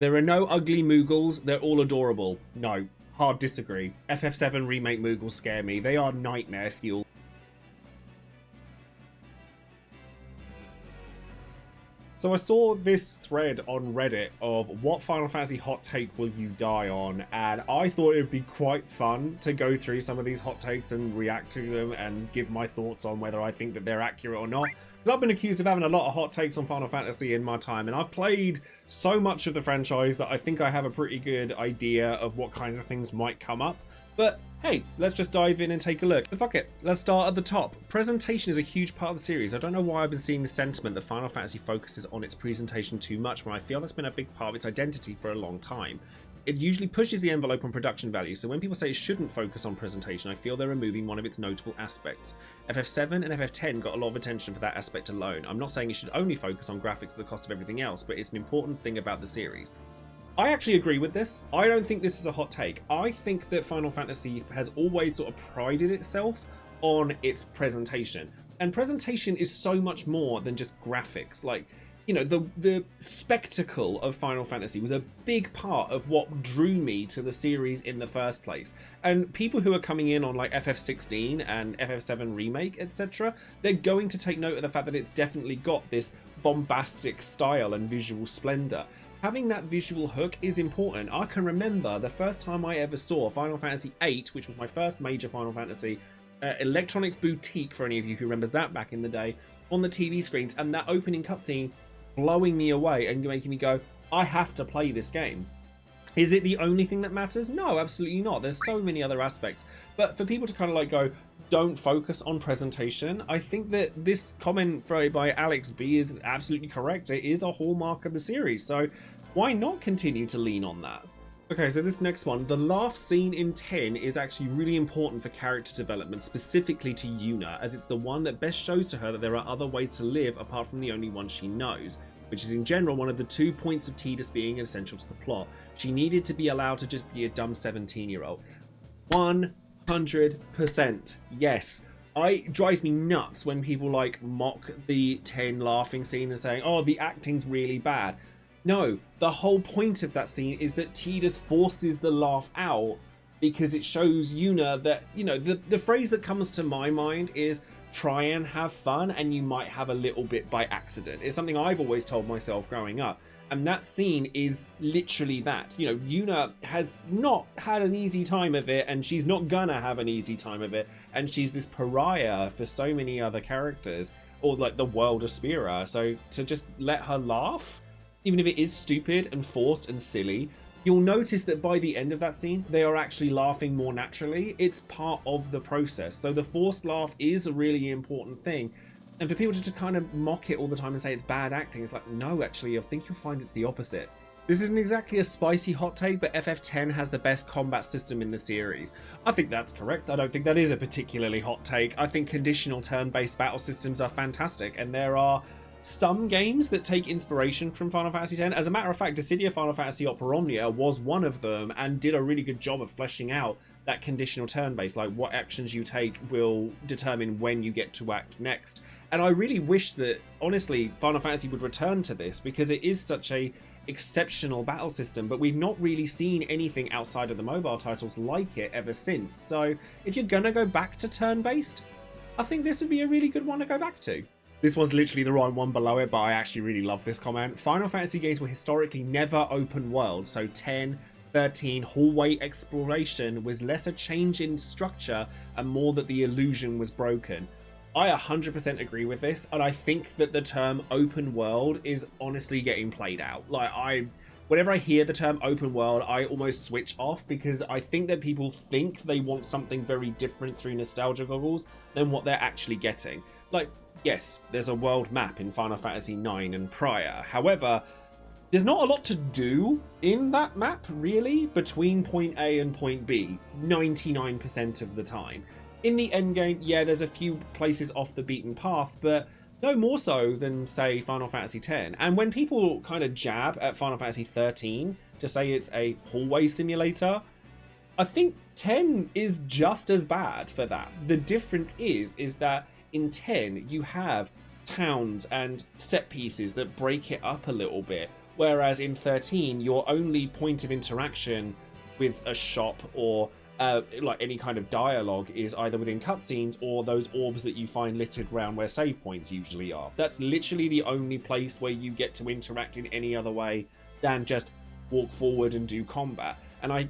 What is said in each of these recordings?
There are no ugly Moogles, they're all adorable. No, hard disagree. FF7 Remake Moogles scare me, they are nightmare fuel. So I saw this thread on Reddit of what Final Fantasy hot take will you die on, and I thought it would be quite fun to go through some of these hot takes and react to them and give my thoughts on whether I think that they're accurate or not. Because I've been accused of having a lot of hot takes on Final Fantasy in my time, and I've played so much of the franchise that I think I have a pretty good idea of what kinds of things might come up. But hey, let's just dive in and take a look. But fuck it, let's start at the top. Presentation is a huge part of the series. I don't know why I've been seeing the sentiment that Final Fantasy focuses on its presentation too much when I feel that's been a big part of its identity for a long time. It usually pushes the envelope on production value, so when people say it shouldn't focus on presentation, I feel they're removing one of its notable aspects. FF7 and FF10 got a lot of attention for that aspect alone. I'm not saying it should only focus on graphics at the cost of everything else, but it's an important thing about the series. I actually agree with this. I don't think this is a hot take. I think that Final Fantasy has always sort of prided itself on its presentation. And presentation is so much more than just graphics. Like, you know, the spectacle of Final Fantasy was a big part of what drew me to the series in the first place. And people who are coming in on like FF16 and FF7 Remake, etc., they're going to take note of the fact that it's definitely got this bombastic style and visual splendor. Having that visual hook is important. I can remember the first time I ever saw Final Fantasy VIII, which was my first major Final Fantasy, Electronics Boutique, for any of you who remembers that back in the day, on the TV screens, and that opening cutscene blowing me away and making me go, I have to play this game. Is it the only thing that matters? No, absolutely not. There's so many other aspects. But for people to kind of like go, don't focus on presentation, I think that this comment by Alex B is absolutely correct. It is a hallmark of the series, so why not continue to lean on that? Okay, so this next one, the laugh scene in 10 is actually really important for character development, specifically to Yuna, as it's the one that best shows to her that there are other ways to live apart from the only one she knows, which is in general one of the 2 points of Tidus being essential to the plot. She needed to be allowed to just be a dumb 17-year-old. 100%, yes. It drives me nuts when people like mock the 10 laughing scene and saying, oh, the acting's really bad. No, the whole point of that scene is that Tidus forces the laugh out because it shows Yuna that, you know, the phrase that comes to my mind is try and have fun and you might have a little bit by accident. It's something I've always told myself growing up. And that scene is literally that. You know, Yuna has not had an easy time of it, and she's not gonna have an easy time of it. And she's this pariah for so many other characters, or like the world of Spira. So to just let her laugh, even if it is stupid and forced and silly, you'll notice that by the end of that scene, they are actually laughing more naturally. It's part of the process. So the forced laugh is a really important thing. And for people to just kind of mock it all the time and say it's bad acting, it's like, no, actually, I think you'll find it's the opposite. This isn't exactly a spicy hot take, but FF10 has the best combat system in the series. I think that's correct. I don't think that is a particularly hot take. I think conditional turn-based battle systems are fantastic, and there are some games that take inspiration from Final Fantasy X. As a matter of fact, Dissidia Final Fantasy Opera Omnia was one of them and did a really good job of fleshing out that conditional turn-based, like what actions you take will determine when you get to act next. And I really wish that, honestly, Final Fantasy would return to this because it is such a exceptional battle system, but we've not really seen anything outside of the mobile titles like it ever since. So if you're gonna go back to turn-based, I think this would be a really good one to go back to. This one's literally the right one below it, but I actually really love this comment. Final Fantasy games were historically never open world, so 10, 13 hallway exploration was less a change in structure and more that the illusion was broken. I 100% agree with this, and I think that the term open world is honestly getting played out. Whenever I hear the term open world, I almost switch off because I think that people think they want something very different through nostalgia goggles than what they're actually getting. Like, yes, there's a world map in Final Fantasy IX and prior. However, there's not a lot to do in that map, really, between point A and point B, 99% of the time. In the endgame, yeah, there's a few places off the beaten path, but no more so than, say, Final Fantasy X. And when people kind of jab at Final Fantasy XIII to say it's a hallway simulator, I think 10 is just as bad for that. The difference is that in 10, you have towns and set pieces that break it up a little bit. Whereas in 13, your only point of interaction with a shop or like any kind of dialogue is either within cutscenes or those orbs that you find littered around where save points usually are. That's literally the only place where you get to interact in any other way than just walk forward and do combat. And I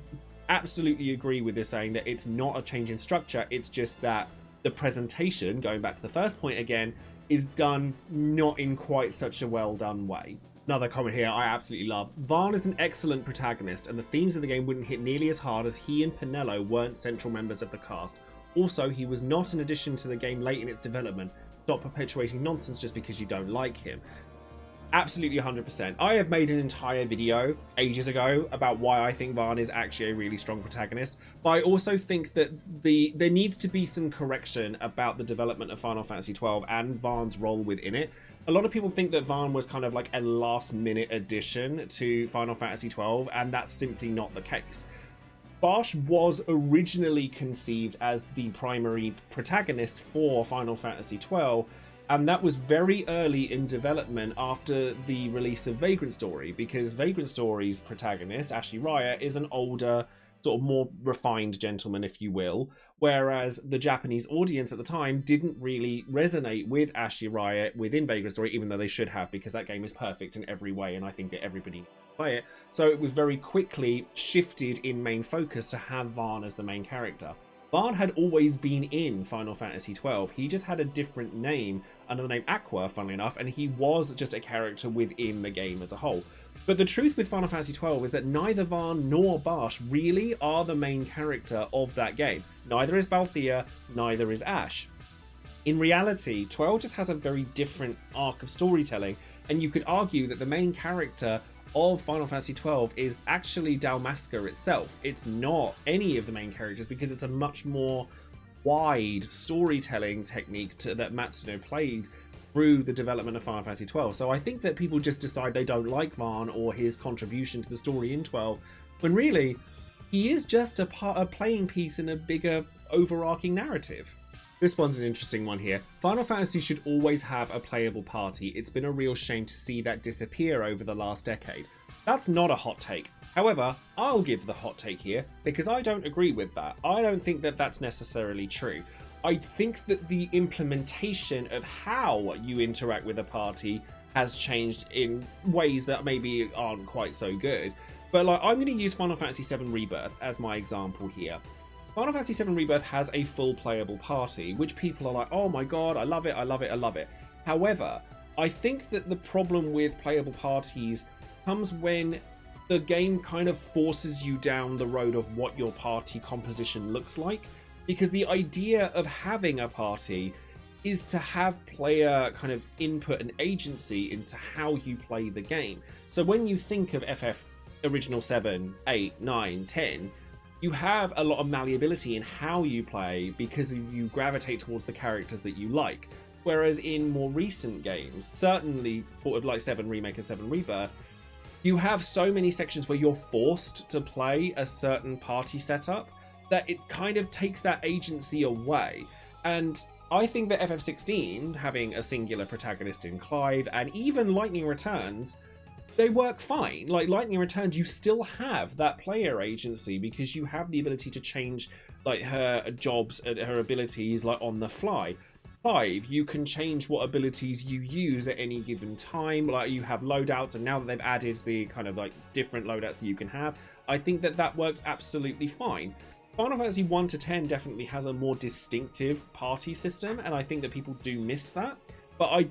absolutely agree with this, saying that it's not a change in structure, it's just that the presentation, going back to the first point again, is done not in quite such a well done way. Another comment here I absolutely love. Varn is an excellent protagonist, and the themes of the game wouldn't hit nearly as hard as he and Penelo weren't central members of the cast. Also, he was not an addition to the game late in its development. Stop perpetuating nonsense just because you don't like him. Absolutely 100%. I have made an entire video ages ago about why I think Varn is actually a really strong protagonist, but I also think that there needs to be some correction about the development of Final Fantasy XII and Varn's role within it. A lot of people think that Varn was kind of like a last-minute addition to Final Fantasy XII, and that's simply not the case. Basch was originally conceived as the primary protagonist for Final Fantasy XII, and that was very early in development after the release of Vagrant Story, because Vagrant Story's protagonist, Ashley Riot, is an older, sort of more refined gentleman, if you will, whereas the Japanese audience at the time didn't really resonate with Ashley Riot within Vagrant Story, even though they should have, because that game is perfect in every way, and I think that everybody needs to play it. So it was very quickly shifted in main focus to have Varn as the main character. Varn had always been in Final Fantasy XII, he just had a different name under the name Aqua, funnily enough, and he was just a character within the game as a whole. But the truth with Final Fantasy XII is that neither Varn nor Basch really are the main character of that game. Neither is Balthier, neither is Ash. In reality, 12 just has a very different arc of storytelling, and you could argue that the main character of Final Fantasy XII is actually Dalmasca itself. It's not any of the main characters because it's a much more wide storytelling technique that Matsuno played through the development of Final Fantasy XII. So I think that people just decide they don't like Varn or his contribution to the story in 12, when really he is just a playing piece in a bigger overarching narrative. This one's an interesting one here. Final Fantasy should always have a playable party. It's been a real shame to see that disappear over the last decade. That's not a hot take. However, I'll give the hot take here because I don't agree with that. I don't think that that's necessarily true. I think that the implementation of how you interact with a party has changed in ways that maybe aren't quite so good. But like, I'm going to use Final Fantasy VII Rebirth as my example here. Final Fantasy VII Rebirth has a full playable party, which people are like, oh my god, I love it, I love it, I love it. However, I think that the problem with playable parties comes when the game kind of forces you down the road of what your party composition looks like, because the idea of having a party is to have player kind of input and agency into how you play the game. So when you think of FF Original 7, 8, 9, 10, you have a lot of malleability in how you play because you gravitate towards the characters that you like. Whereas in more recent games, certainly for like 7 Remake and 7 Rebirth, you have so many sections where you're forced to play a certain party setup that it kind of takes that agency away. And I think that FF16, having a singular protagonist in Clive, and even Lightning Returns, they work fine. Like Lightning Returns, you still have that player agency because you have the ability to change like her jobs and her abilities like on the fly. 5, you can change what abilities you use at any given time. Like you have loadouts, and now that they've added the kind of like different loadouts that you can have, I think that that works absolutely fine. Final Fantasy 1 to 10 definitely has a more distinctive party system, and I think that people do miss that. But I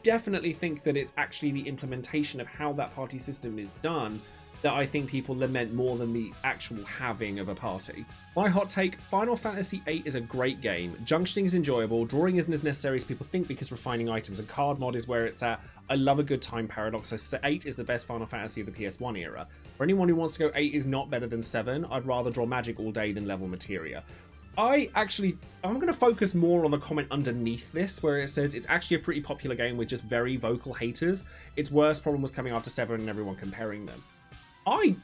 definitely think that it's actually the implementation of how that party system is done that I think people lament more than the actual having of a party. My hot take, Final Fantasy VIII is a great game. Junctioning is enjoyable, drawing isn't as necessary as people think because refining items and card mod is where it's at. I love a good time paradox, so 8 is the best Final Fantasy of the PS1 era. For anyone who wants to go 8 is not better than 7, I'd rather draw magic all day than level materia. I'm going to focus more on the comment underneath this, where it says it's actually a pretty popular game with just very vocal haters. Its worst problem was coming after 7 and everyone comparing them.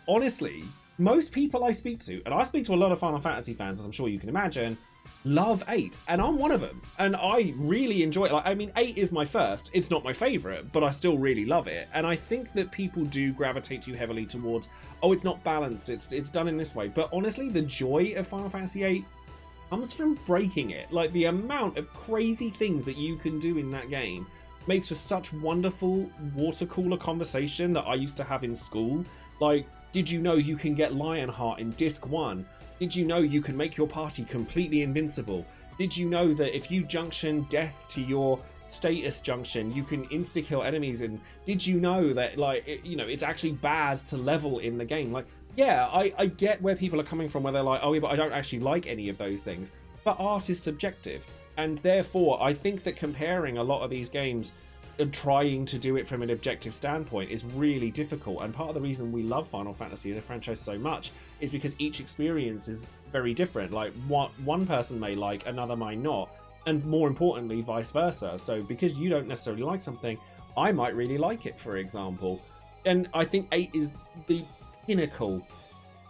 Honestly, most people I speak to, and I speak to a lot of Final Fantasy fans, as I'm sure you can imagine, love 8, and I'm one of them, and I really enjoy it. Like, I mean, 8 is my first. It's not my favorite, but I still really love it. And I think that people do gravitate too heavily towards, oh, it's not balanced, it's done in this way. But honestly, the joy of Final Fantasy 8 comes from breaking it. Like, the amount of crazy things that you can do in that game makes for such wonderful water cooler conversation that I used to have in school. Like, did you know you can get Lionheart in Disc 1? Did you know you can make your party completely invincible? Did you know that if you junction death to your status junction, you can insta-kill enemies? And did you know that, like, it's actually bad to level in the game? Like, yeah, I get where people are coming from, where they're like, oh yeah, but I don't actually like any of those things. But art is subjective. And therefore, I think that comparing a lot of these games and trying to do it from an objective standpoint is really difficult. And part of the reason we love Final Fantasy as a franchise so much is because each experience is very different. Like, what one person may like, another might not, and more importantly, vice versa. So because you don't necessarily like something, I might really like it, for example. And I think 8 is the pinnacle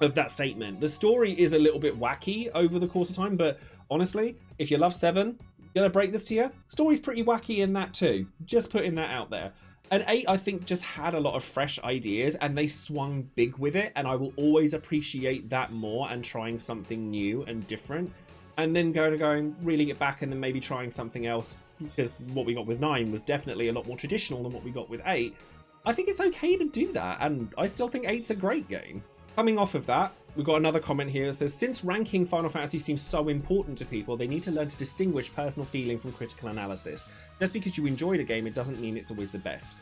of that statement. The story is a little bit wacky over the course of time, but honestly, if you love 7, gonna break this to you, story's pretty wacky in that too. Just putting that out there. And 8, I think, just had a lot of fresh ideas, and they swung big with it, and I will always appreciate that more, and trying something new and different, and then going, reeling it back, and then maybe trying something else, because what we got with 9 was definitely a lot more traditional than what we got with 8. I think it's okay to do that, and I still think 8's a great game. Coming off of that, we've got another comment here that says, since ranking Final Fantasy seems so important to people, they need to learn to distinguish personal feeling from critical analysis. Just because you enjoyed a game, it doesn't mean it's always the best.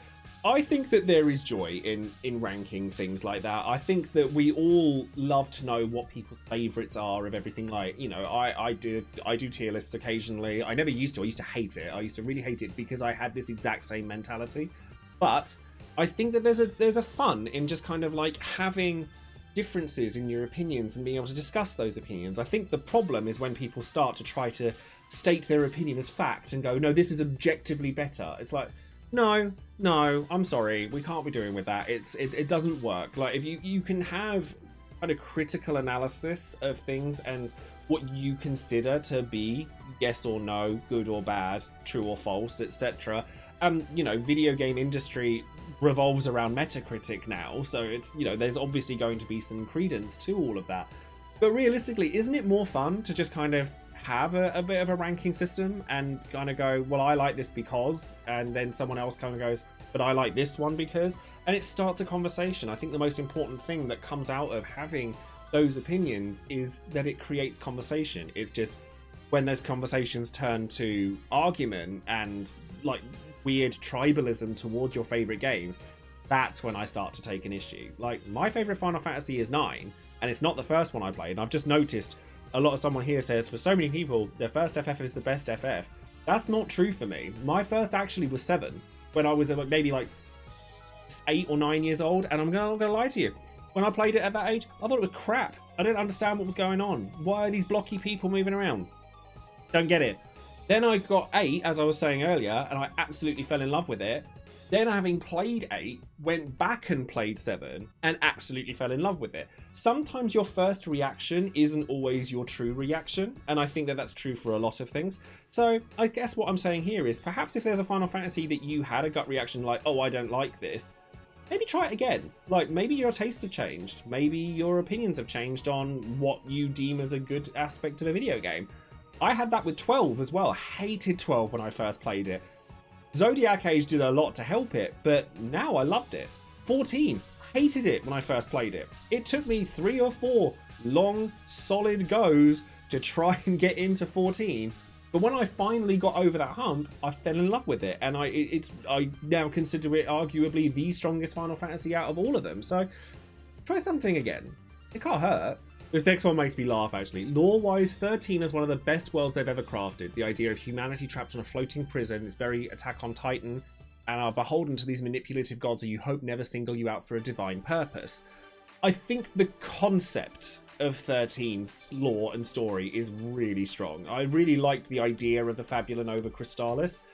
I think that there is joy in ranking things like that. I think that we all love to know what people's favourites are of everything. Like, I do tier lists occasionally. I never used to. I used to hate it. I used to really hate it because I had this exact same mentality. But I think that there's a fun in just kind of like having differences in your opinions and being able to discuss those opinions. I think the problem is when people start to try to state their opinion as fact and go, no, this is objectively better. It's like, no, I'm sorry, we can't be doing with that. It doesn't work. Like, if you can have kind of critical analysis of things and what you consider to be yes or no, good or bad, true or false, etc. Video game industry revolves around Metacritic now, so it's, there's obviously going to be some credence to all of that. But realistically, isn't it more fun to just kind of have a bit of a ranking system and kind of go, well, I like this because, and then someone else kind of goes, but I like this one because, and it starts a conversation. I think the most important thing that comes out of having those opinions is that it creates conversation. It's just when those conversations turn to argument and like weird tribalism towards your favorite games, that's when I start to take an issue. Like, my favorite Final Fantasy is 9, and it's not the first one I played. And I've just noticed a lot of someone here says for so many people their first FF is the best FF. That's not true for me. My first actually was 7 when I was maybe like 8 or 9 years old, and I'm not gonna lie to you, when I played it at that age, I thought it was crap. I didn't understand what was going on. Why are these blocky people moving around? Don't get it. Then I got 8, as I was saying earlier, and I absolutely fell in love with it. Then, having played 8, went back and played 7, and absolutely fell in love with it. Sometimes your first reaction isn't always your true reaction, and I think that that's true for a lot of things. So, I guess what I'm saying here is, perhaps if there's a Final Fantasy that you had a gut reaction like, oh, I don't like this, maybe try it again. Like, maybe your tastes have changed. Maybe your opinions have changed on what you deem as a good aspect of a video game. I had that with 12 as well. I hated 12 when I first played it. Zodiac Age did a lot to help it, but now I loved it. 14, hated it when I first played it. It took me 3 or 4 long, solid goes to try and get into 14, but when I finally got over that hump, I fell in love with it, and I now consider it arguably the strongest Final Fantasy out of all of them. So try something again. It can't hurt. This next one makes me laugh, actually. Lore-wise, 13 is one of the best worlds they've ever crafted. The idea of humanity trapped in a floating prison is very Attack on Titan, and are beholden to these manipulative gods who you hope never single you out for a divine purpose. I think the concept of 13's lore and story is really strong. I really liked the idea of the Fabula Nova Crystallis.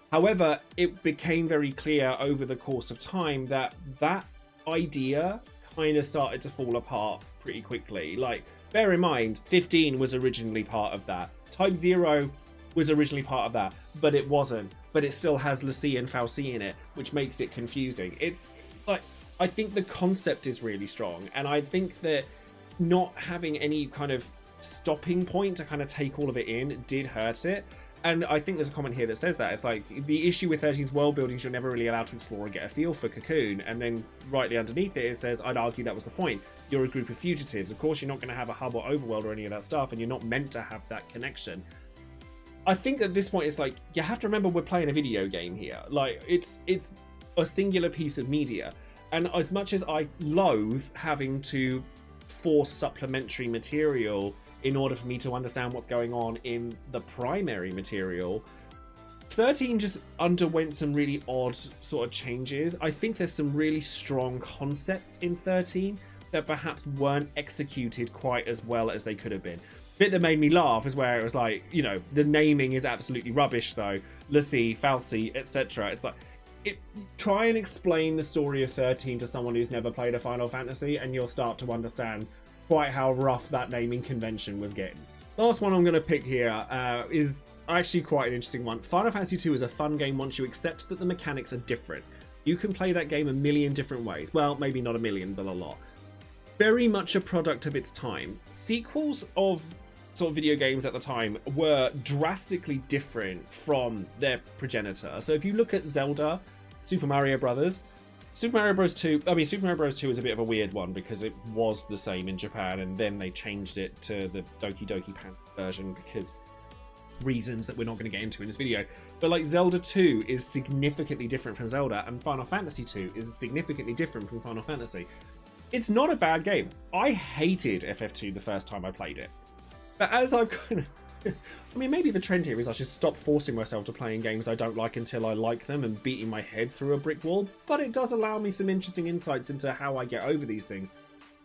However, it became very clear over the course of time that that idea kind of started to fall apart pretty quickly. Like, bear in mind, 15 was originally part of that. Type 0 was originally part of that, but it wasn't. But it still has Lassie and Fal'Cie in it, which makes it confusing. It's like, I think the concept is really strong, and I think that not having any kind of stopping point to kind of take all of it in did hurt it. And I think there's a comment here that says that. It's like, the issue with 13's world building is you're never really allowed to explore and get a feel for Cocoon. And then rightly underneath it, it says, I'd argue that was the point. You're a group of fugitives. Of course, you're not going to have a hub or overworld or any of that stuff, and you're not meant to have that connection. I think at this point, it's like, you have to remember we're playing a video game here. Like, it's a singular piece of media. And as much as I loathe having to force supplementary material in order for me to understand what's going on in the primary material, 13 just underwent some really odd sort of changes. I think there's some really strong concepts in 13 that perhaps weren't executed quite as well as they could have been. Bit that made me laugh is where it was like, you know, the naming is absolutely rubbish though. Lassie, Fal'Cie, etc. It's like, try and explain the story of 13 to someone who's never played a Final Fantasy, and you'll start to understand quite how rough that naming convention was getting. Last one I'm going to pick here is actually quite an interesting one. Final Fantasy 2 is a fun game once you accept that the mechanics are different. You can play that game a million different ways. Well, maybe not a million, but a lot. Very much a product of its time. Sequels of sort of video games at the time were drastically different from their progenitor. So if you look at Zelda, Super Mario Brothers, Super Mario Bros. 2 is a bit of a weird one because it was the same in Japan, and then they changed it to the Doki Doki Panic version because reasons that we're not going to get into in this video. But like, Zelda 2 is significantly different from Zelda, and Final Fantasy 2 is significantly different from Final Fantasy. It's not a bad game. I hated FF2 the first time I played it. But as I've kind of... I mean, maybe the trend here is I should stop forcing myself to playing games I don't like until I like them and beating my head through a brick wall, but it does allow me some interesting insights into how I get over these things.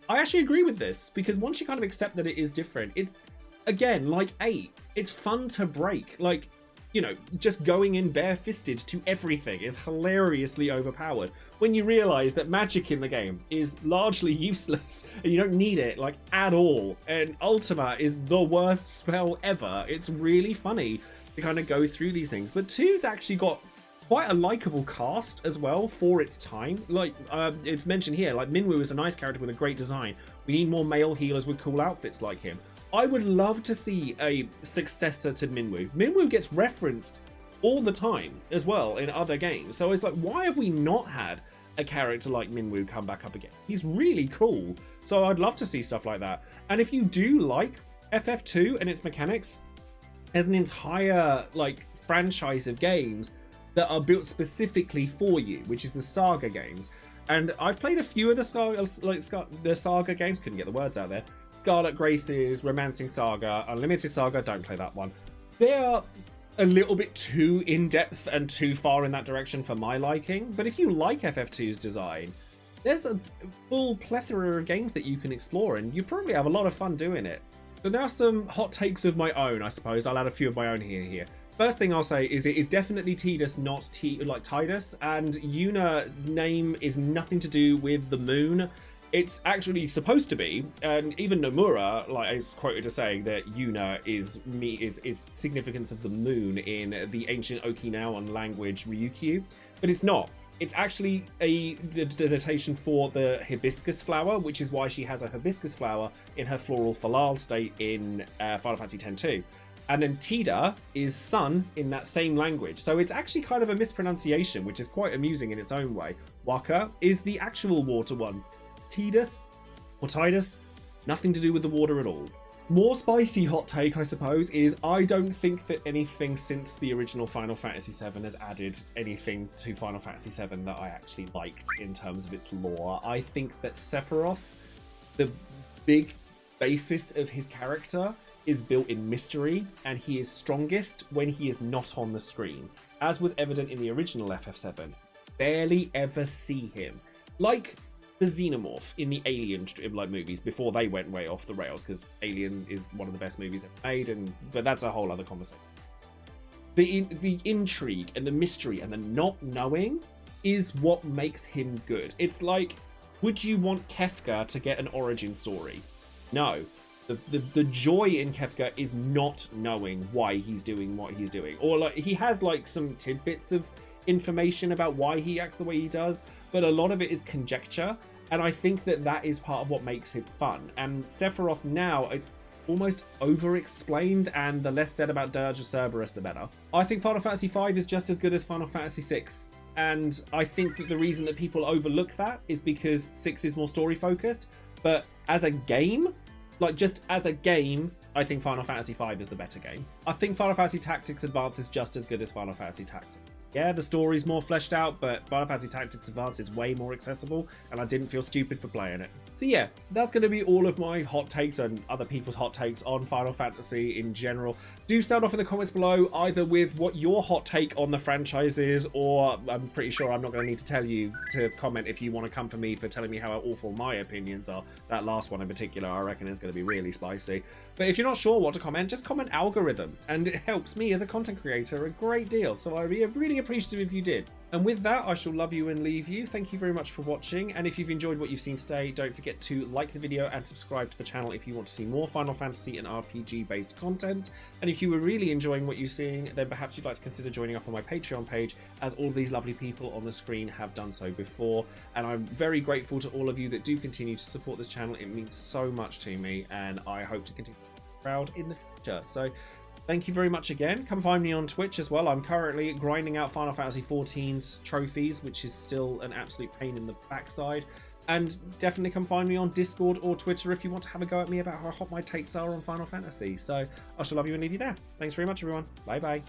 I actually agree with this, because once you kind of accept that it is different, it's, again, like 8, it's fun to break. Like, you know, just going in bare-fisted to everything is hilariously overpowered when you realise that magic in the game is largely useless and you don't need it, like, at all. And Ultima is the worst spell ever. It's really funny to kind of go through these things. But 2's actually got quite a likeable cast as well for its time. Like, it's mentioned here, like, Minwu is a nice character with a great design. We need more male healers with cool outfits like him. I would love to see a successor to Minwu. Minwu gets referenced all the time as well in other games. So it's like, why have we not had a character like Minwu come back up again? He's really cool. So I'd love to see stuff like that. And if you do like FF2 and its mechanics, there's an entire like franchise of games that are built specifically for you, which is the Saga games. And I've played a few of the Saga games, couldn't get the words out there. Scarlet Graces, Romancing Saga, Unlimited Saga, don't play that one. They are a little bit too in-depth and too far in that direction for my liking, but if you like FF2's design, there's a full plethora of games that you can explore, and you probably have a lot of fun doing it. So now some hot takes of my own, I suppose. I'll add a few of my own here. First thing I'll say is it is definitely Tidus, not Tidus, and Yuna name is nothing to do with the moon. It's actually supposed to be, and even Nomura is quoted as saying that Yuna is significance of the moon in the ancient Okinawan language Ryukyu, but it's not. It's actually a denotation for the hibiscus flower, which is why she has a hibiscus flower in her floral falal state in Final Fantasy X-2. And then Tida is sun in that same language. So it's actually kind of a mispronunciation, which is quite amusing in its own way. Waka is the actual water one. Tidus, or Tidus, nothing to do with the water at all. More spicy hot take, I suppose, is I don't think that anything since the original Final Fantasy VII has added anything to Final Fantasy VII that I actually liked in terms of its lore. I think that Sephiroth, the big basis of his character, is built in mystery, and he is strongest when he is not on the screen, as was evident in the original FF7. Barely ever see him. Like the Xenomorph in the Alien movies before they went way off the rails, because Alien is one of the best movies ever made, but that's a whole other conversation. The intrigue and the mystery and the not knowing is what makes him good. It's like Would you want Kefka to get an origin story? No. The joy in Kefka is not knowing why he's doing what he's doing. Or like he has like some tidbits of information about why he acts the way he does, but a lot of it is conjecture. And I think that that is part of what makes it fun. And Sephiroth now is almost over-explained, and the less said about Dirge of Cerberus, the better. I think Final Fantasy V is just as good as Final Fantasy VI. And I think that the reason that people overlook that is because 6 is more story-focused. But as a game, like just as a game, I think Final Fantasy V is the better game. I think Final Fantasy Tactics Advance is just as good as Final Fantasy Tactics. Yeah, the story's more fleshed out, but Final Fantasy Tactics Advance is way more accessible, and I didn't feel stupid for playing it. So yeah, that's going to be all of my hot takes and other people's hot takes on Final Fantasy in general. Do sound off in the comments below, either with what your hot take on the franchise is, or I'm pretty sure I'm not going to need to tell you to comment if you want to come for me for telling me how awful my opinions are. That last one in particular, I reckon is going to be really spicy. But if you're not sure what to comment, just comment algorithm, and it helps me as a content creator a great deal, so I'd be really appreciative if you did. And with that, I shall love you and leave you. Thank you very much for watching, and if you've enjoyed what you've seen today, don't forget to like the video and subscribe to the channel if you want to see more Final Fantasy and RPG based content. And if you were really enjoying what you're seeing, then perhaps you'd like to consider joining up on my Patreon page, as all these lovely people on the screen have done so before. And I'm very grateful to all of you that do continue to support this channel. It means so much to me, and I hope to continue to be proud in the future. So thank you very much again. Come find me on Twitch as well. I'm currently grinding out Final Fantasy XIV's trophies, which is still an absolute pain in the backside. And definitely come find me on Discord or Twitter if you want to have a go at me about how hot my takes are on Final Fantasy. So I shall love you and leave you there. Thanks very much, everyone. Bye bye.